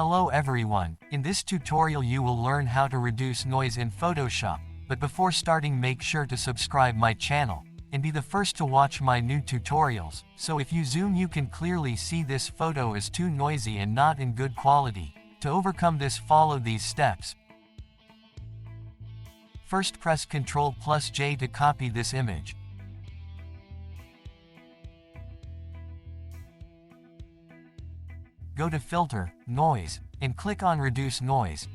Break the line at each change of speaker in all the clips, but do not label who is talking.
Hello everyone, in this tutorial you will learn how to reduce noise in Photoshop, but before starting make sure to subscribe my channel, and be the first to watch my new tutorials, so if you zoom you can clearly see this photo is too noisy and not in good quality. To overcome this follow these steps. First press Ctrl+J to copy this image. Go to Filter, Noise, and click on Reduce Noise.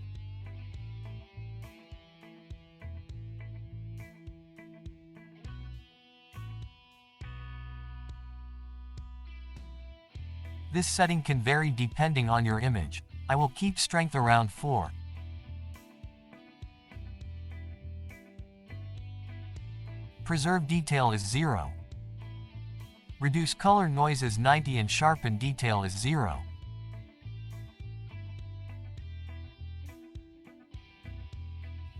This setting can vary depending on your image. I will keep strength around 4. Preserve detail is 0. Reduce color noise is 90 and sharpen detail is 0.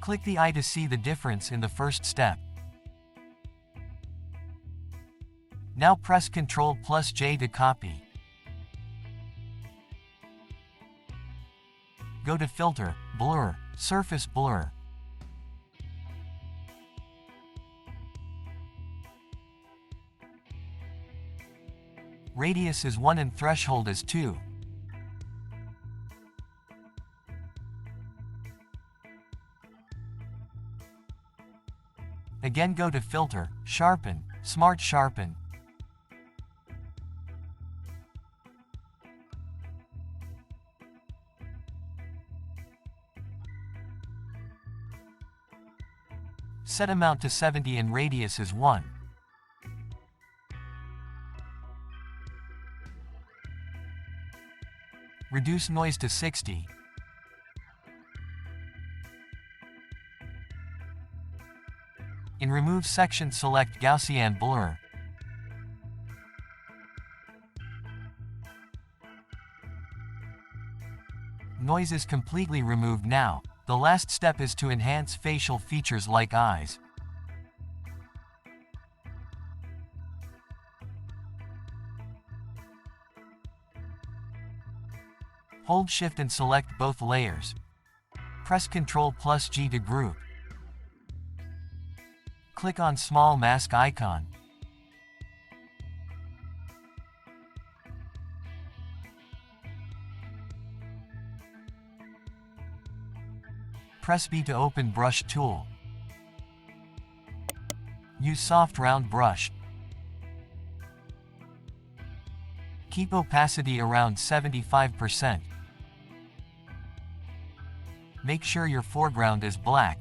Click the eye to see the difference in the first step. Now press Ctrl+J to copy. Go to Filter, Blur, Surface Blur. Radius is 1 and threshold is 2. Again go to Filter, Sharpen, Smart Sharpen. Set amount to 70 and radius is 1. Reduce noise to 60. In Remove Section select Gaussian Blur. Noise is completely removed now. The last step is to enhance facial features like eyes. Hold Shift and select both layers. Press Ctrl+G to group. Click on small mask icon. Press B to open Brush tool. Use soft round brush. Keep opacity around 75%. Make sure your foreground is black.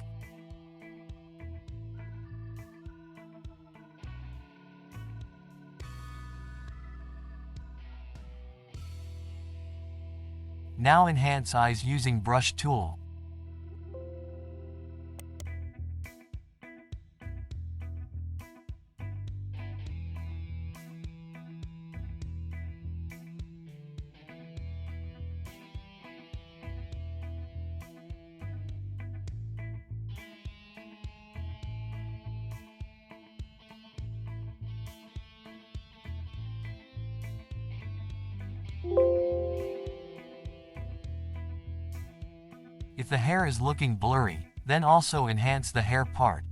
Now enhance eyes using brush tool. If the hair is looking blurry, then also enhance the hair part.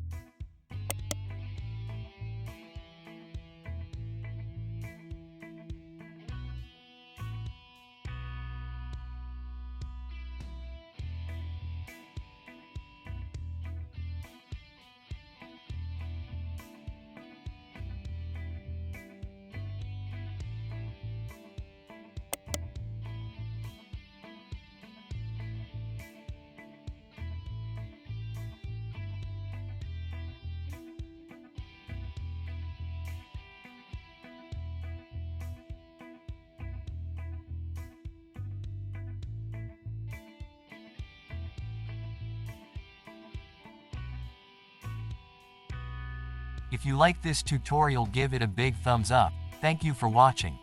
If you like this tutorial, give it a big thumbs up. Thank you for watching.